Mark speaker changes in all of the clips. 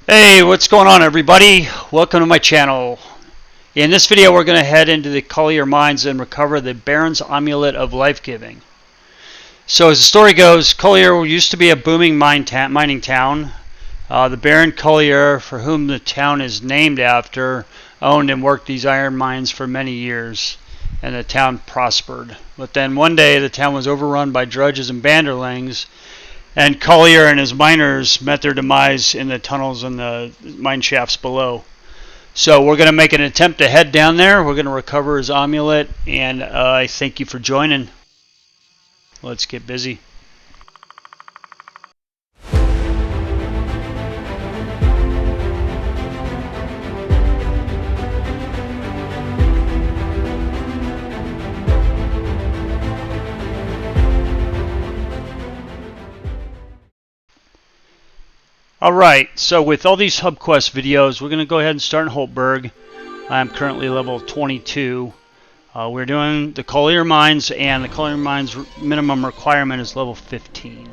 Speaker 1: Hey, what's going on, everybody? Welcome to my channel. In this video we're going to head into the Colier mines and recover the Baron's Amulet of Life-Giving. So as the story goes, Colier used to be a booming mining town. The Baron Colier, for whom the town is named after, owned and worked these iron mines for many years, and the town prospered. But then one day the town was overrun by Drudges and Banderlings, and Colier and his miners met their demise in the tunnels and the mine shafts below. So we're going to make an attempt to head down there. We're going to recover his amulet, and I thank you for joining. Let's get busy. Alright, so with all these hub quest videos, we're going to go ahead and start in Holtberg. I'm currently level 22. We're doing the Colier mines, and the Colier mines minimum requirement is level 15.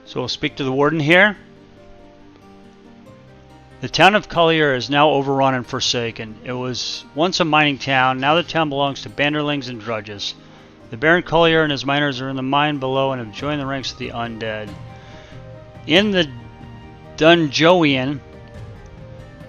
Speaker 1: So we'll speak to the warden here. The town of Colier is now overrun and forsaken. It was once a mining town. Now the town belongs to Banderlings and Drudges. The Baron Colier and his miners are in the mine below and have joined the ranks of the undead. In the Dungeon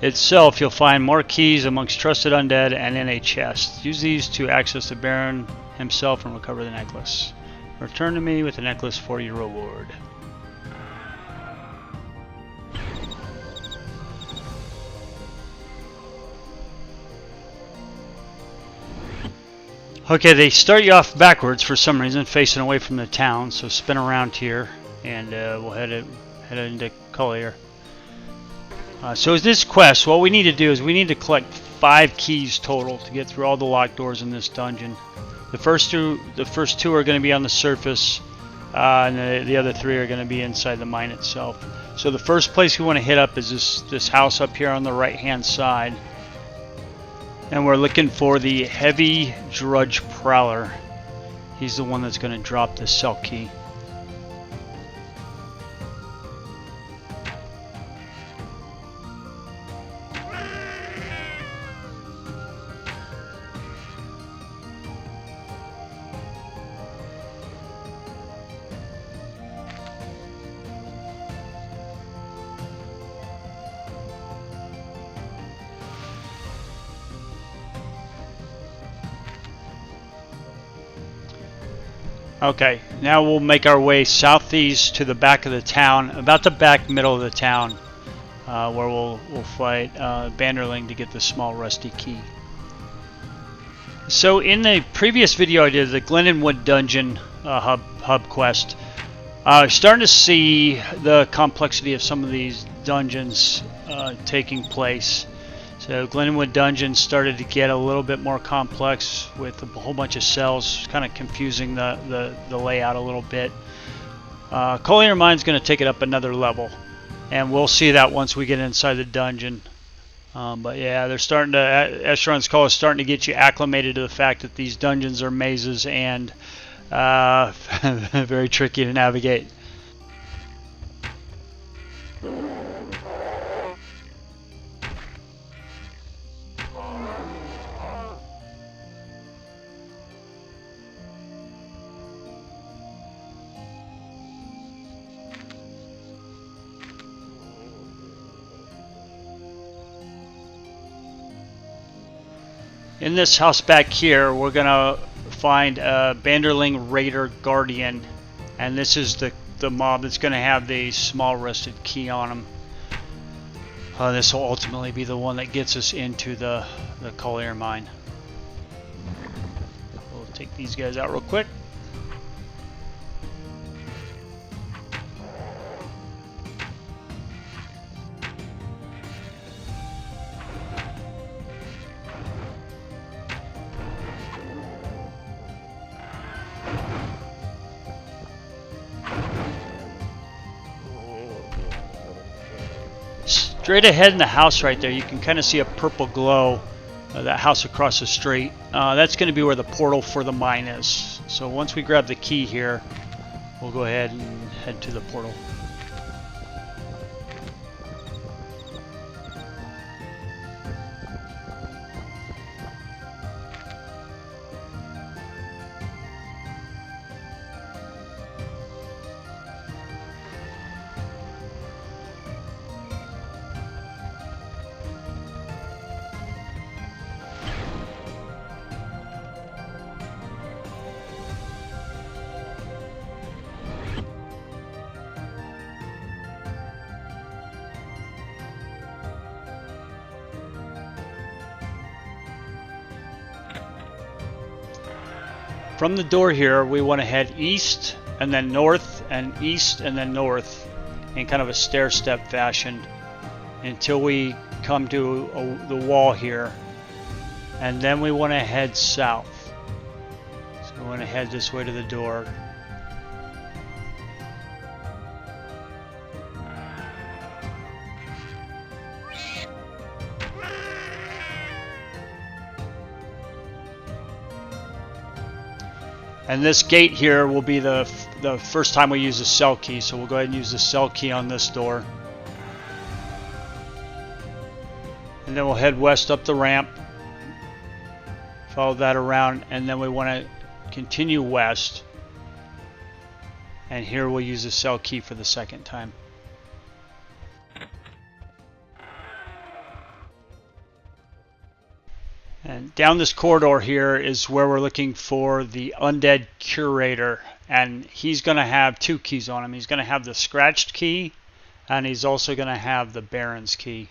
Speaker 1: itself, you'll find more keys amongst trusted undead and in a chest. Use these to access the Baron himself and recover the necklace. Return to me with the necklace for your reward. Okay, they start you off backwards for some reason, facing away from the town. So spin around here, and we'll head into Colier. So as this quest, what we need to do is we need to collect 5 keys total to get through all the locked doors in this dungeon. The first two are going to be on the surface, and the other 3 are going to be inside the mine itself. So the first place we want to hit up is this house up here on the right-hand side. And we're looking for the Heavy Drudge Prowler. He's the one that's going to drop the cell key. Okay, now we'll make our way southeast to the back of the town, about the back middle of the town, where we'll fight Banderling to get the small rusty key. So in the previous video I did, the Glendenwood Dungeon hub quest, starting to see the complexity of some of these dungeons taking place. So Glendenwood Dungeon started to get a little bit more complex with a whole bunch of cells, kind of confusing the layout a little bit. Colier Mine's going to take it up another level, and we'll see that once we get inside the dungeon. But yeah, they're starting to, Asheron's Call is starting to get you acclimated to the fact that these dungeons are mazes and very tricky to navigate. In this house back here, we're gonna find a Banderling Raider Guardian, and this is the mob that's gonna have the small rusted key on him. This will ultimately be the one that gets us into the Colier mine. We'll take these guys out real quick. Straight ahead in the house right there, you can kind of see a purple glow. That house across the street. That's going to be where the portal for the mine is. So once we grab the key here, we'll go ahead and head to the portal. From the door here, we want to head east and then north and east and then north in kind of a stair-step fashion until we come to the wall here. And then we want to head south. So we want to head this way to the door. And this gate here will be the first time we use the cell key, so we'll go ahead and use the cell key on this door. And then we'll head west up the ramp, follow that around, and then we want to continue west. And here we'll use the cell key for the second time. And down this corridor here is where we're looking for the undead curator, and he's going to have two keys on him. He's going to have the scratched key, and he's also going to have the Baron's key.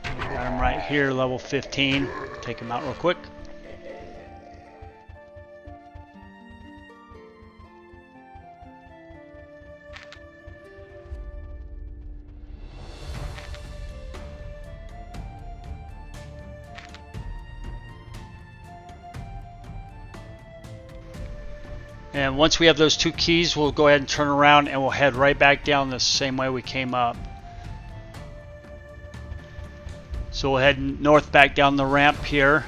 Speaker 1: Got him right here, level 15. Take him out real quick. And once we have those two keys, we'll go ahead and turn around and we'll head right back down the same way we came up. So we'll head north back down the ramp here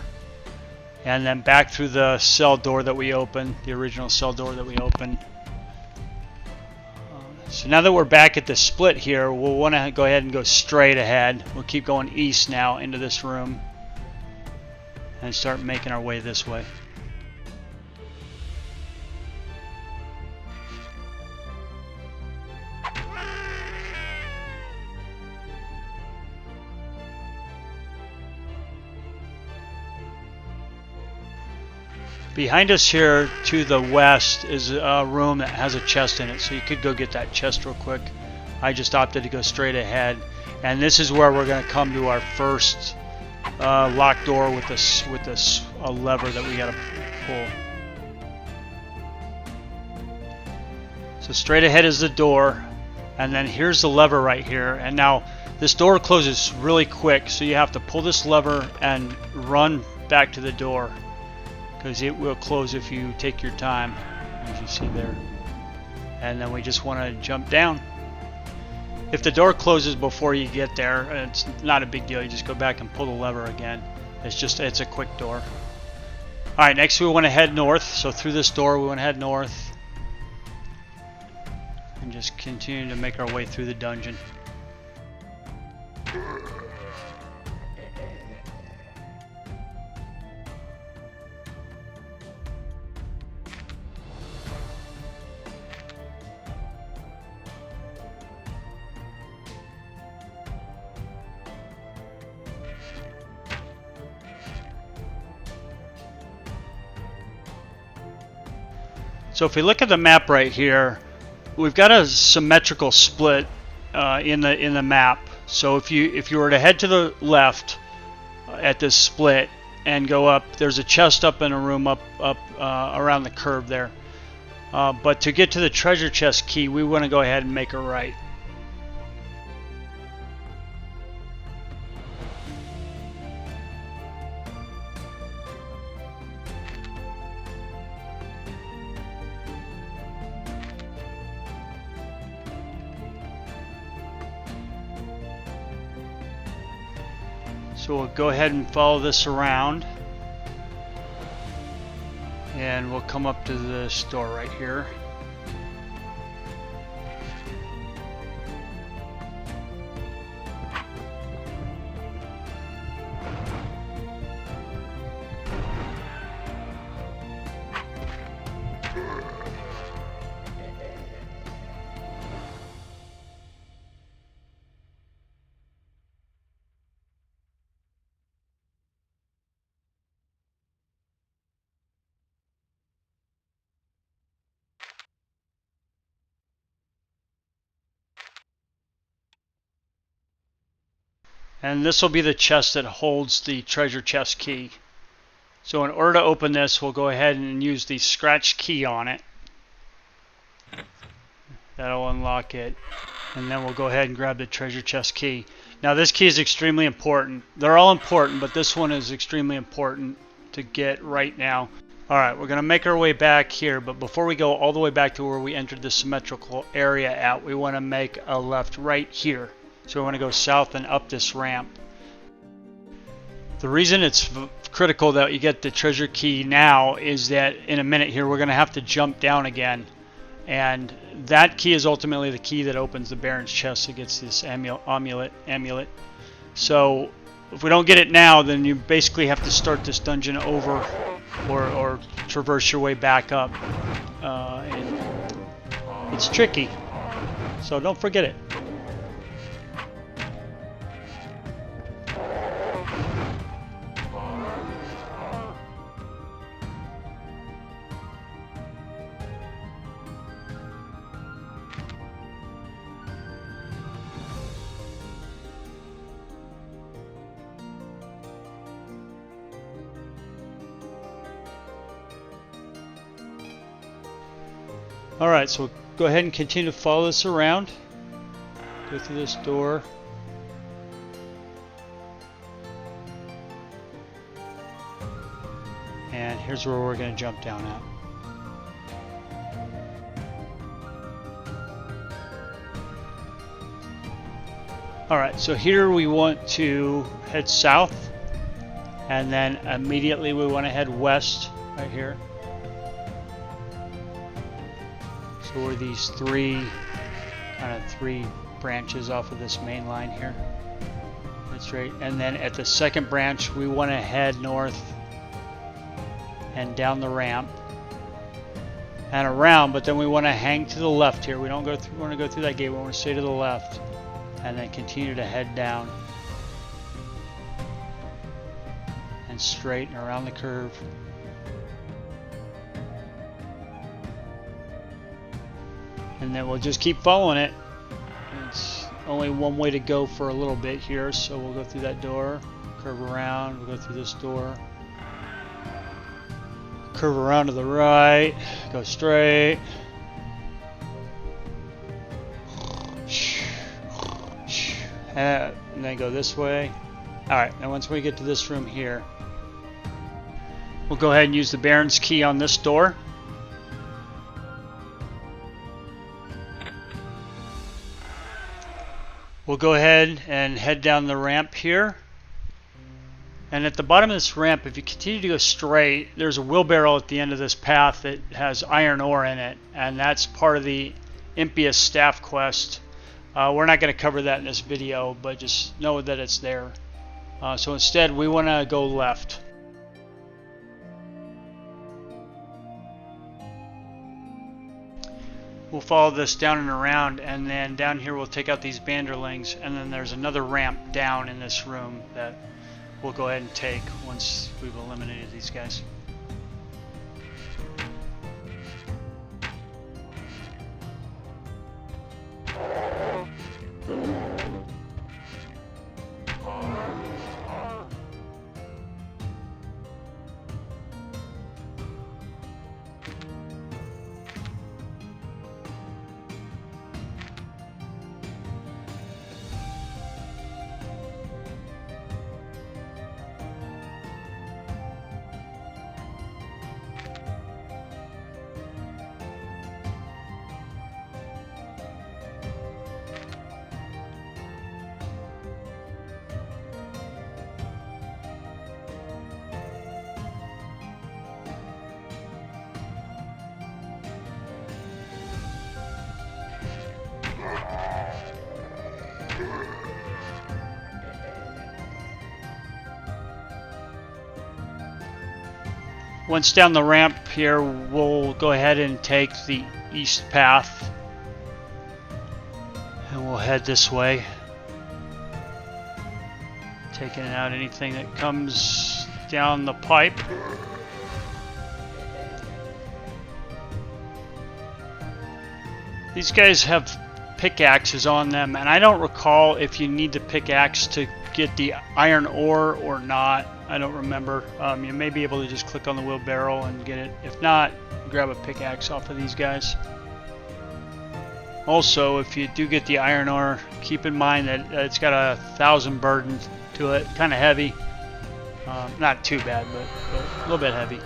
Speaker 1: and then back through the cell door that we opened, the original cell door that we opened. So now that we're back at the split here, we'll want to go ahead and go straight ahead. We'll keep going east now into this room and start making our way this way. Behind us here to the west is a room that has a chest in it, so you could go get that chest real quick. I just opted to go straight ahead, and this is where we're going to come to our first locked door with this lever that we got to pull. So straight ahead is the door, and then here's the lever right here. And now this door closes really quick, so you have to pull this lever and run back to the door, because it will close if you take your time, as you see there. And then we just want to jump down. If the door closes before you get there, it's not a big deal. You just go back and pull the lever again. It's a quick door. Alright, next we want to head north. So through this door we want to head north. And just continue to make our way through the dungeon. So if we look at the map right here, we've got a symmetrical split in the map. So if you were to head to the left at this split and go up, there's a chest up in a room up around the curve there. But to get to the treasure chest key, we want to go ahead and make a right. So we'll go ahead and follow this around, and we'll come up to this door right here. And this will be the chest that holds the treasure chest key. So in order to open this, we'll go ahead and use the scratch key on it. That'll unlock it. And then we'll go ahead and grab the treasure chest key. Now this key is extremely important. They're all important, but this one is extremely important to get right now. Alright, we're going to make our way back here, but before we go all the way back to where we entered the symmetrical area at, we want to make a left right here. So we want to go south and up this ramp. The reason it's critical that you get the treasure key now is that in a minute here we're going to have to jump down again. And that key is ultimately the key that opens the Baron's chest that gets this amulet. So if we don't get it now, then you basically have to start this dungeon over or traverse your way back up. And it's tricky, so don't forget it. Alright, so go ahead and continue to follow this around. Go through this door. And here's where we're going to jump down at. Alright, so here we want to head south. And then immediately we want to head west right here. So we're these three branches off of this main line here. That's right. And then at the second branch, we want to head north and down the ramp and around. But then we want to hang to the left here. We don't go through. We want to go through that gate. We want to stay to the left, and then continue to head down and straight and around the curve. And then we'll just keep following it. It's only one way to go for a little bit here, so we'll go through that door, curve around, we'll go through this door, curve around to the right, go straight, and then go this way. Alright, and once we get to this room here, we'll go ahead and use the Baron's key on this door. We'll go ahead and head down the ramp here. And at the bottom of this ramp, if you continue to go straight, there's a wheelbarrow at the end of this path that has iron ore in it. And that's part of the Impious staff quest. We're not going to cover that in this video, but just know that it's there. So instead, we want to go left. We'll follow this down and around, and then down here we'll take out these Banderlings, and then there's another ramp down in this room that we'll go ahead and take once we've eliminated these guys. Once down the ramp here, we'll go ahead and take the east path. And we'll head this way. Taking out anything that comes down the pipe. These guys have pickaxes on them, and I don't recall if you need the pickaxe to get the iron ore or not. I don't remember. You may be able to just click on the wheelbarrow and get it. If not, grab a pickaxe off of these guys. Also, if you do get the iron ore, keep in mind that it's got 1,000 burden to it. Kind of heavy. Not too bad, but a little bit heavy.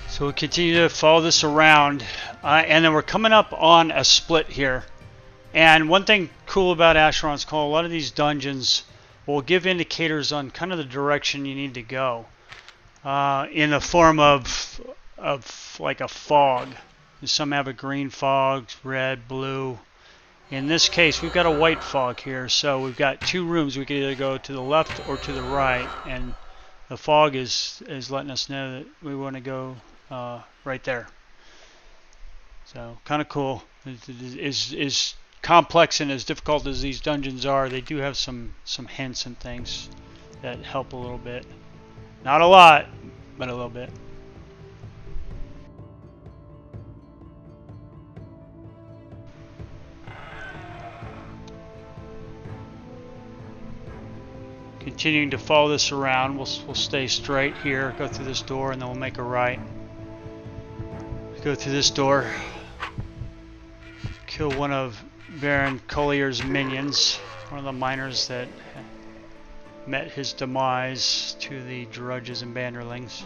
Speaker 1: So we'll continue to follow this around, and then we're coming up on a split here. And one thing cool about Asheron's Call, a lot of these dungeons will give indicators on kind of the direction you need to go, in the form of like a fog. Some have a green fog, red, blue. In this case, we've got a white fog here, so we've got two rooms. We can either go to the left or to the right, and the fog is letting us know that we want to go right there. So kind of cool. As complex and as difficult as these dungeons are, they do have some hints and things that help a little bit. Not a lot, but a little bit. Continuing to follow this around, we'll stay straight here, go through this door, and then we'll make a right. Go through this door, kill one of Baron Colier's minions, one of the miners that met his demise to the Drudges and Banderlings.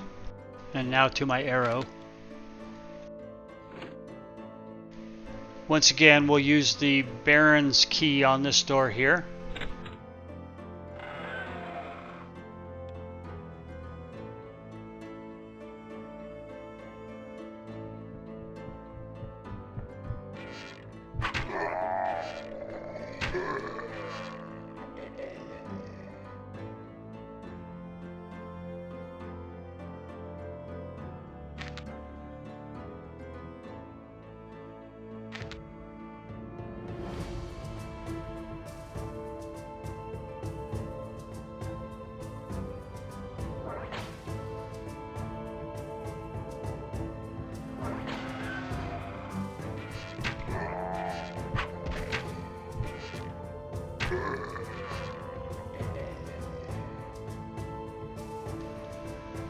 Speaker 1: And now to my arrow. Once again, we'll use the Baron's key on this door here.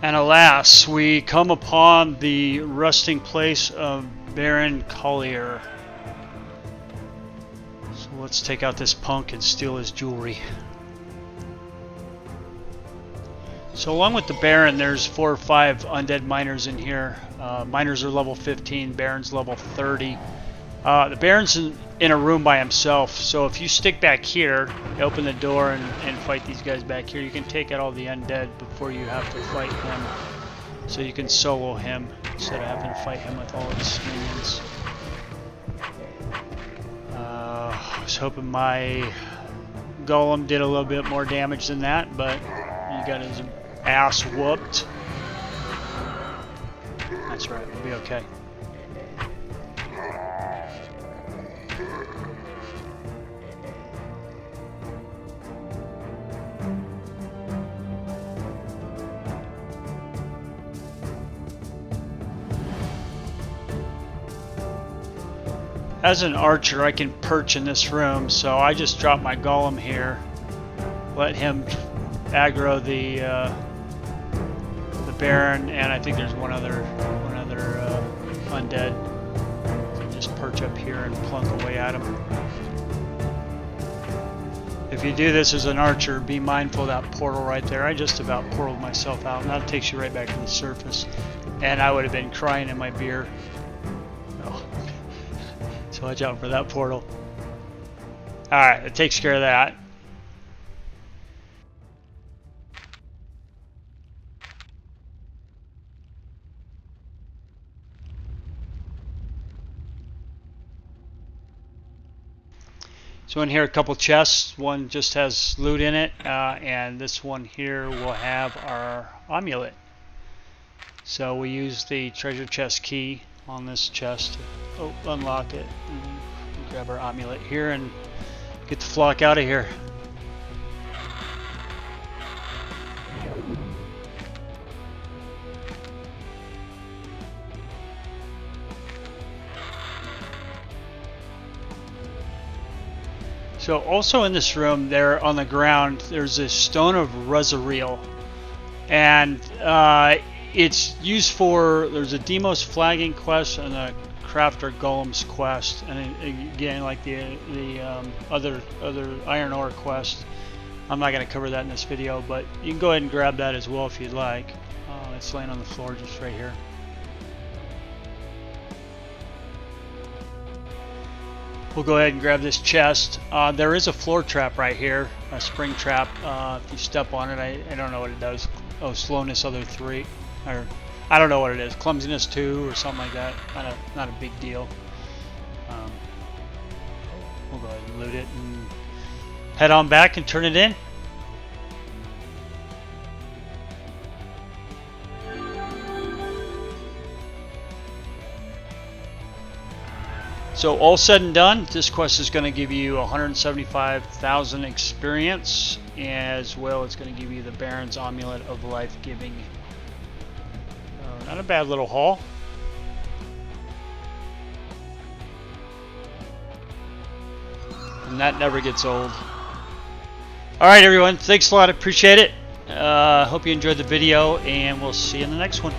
Speaker 1: And alas, we come upon the resting place of Baron Colier. So let's take out this punk and steal his jewelry. So along with the Baron, there's 4 or 5 undead miners in here. Miners are level 15, Baron's level 30. The Baron's in a room by himself, so if you stick back here, open the door and fight these guys back here, you can take out all the undead before you have to fight him. So you can solo him instead of having to fight him with all his minions. I was hoping my golem did a little bit more damage than that, but he got his ass whooped. That's right, we'll be okay. As an archer, I can perch in this room, so I just drop my golem here, let him aggro the Baron, and I think there's one other undead. So just perch up here and plunk away at him. If you do this as an archer, be mindful of that portal right there. I just about portaled myself out, and that takes you right back to the surface. and I would have been crying in my beer. Oh. So watch out for that portal. Alright, that takes care of that. So in here, a couple chests. One just has loot in it, and this one here will have our amulet. So we use the treasure chest key on this chest to unlock it, and grab our amulet here, and get the flock out of here. So also in this room, there on the ground, there's a stone of Resurreal, and it's used for, there's a Demos flagging quest and a Crafter Golems quest, and again, like the other iron ore quest. I'm not going to cover that in this video, but you can go ahead and grab that as well if you'd like. It's laying on the floor just right here. We'll go ahead and grab this chest. There is a floor trap right here, a spring trap. If you step on it, I don't know what it does. Oh, slowness other 3, or I don't know what it is. Clumsiness 2 or something like that. Not a big deal. We'll go ahead and loot it and head on back and turn it in. So all said and done, this quest is going to give you 175,000 experience, as well it's going to give you the Baron's Amulet of Life-Giving. Not a bad little haul. And that never gets old. Alright everyone, thanks a lot, appreciate it. Hope you enjoyed the video, and we'll see you in the next one.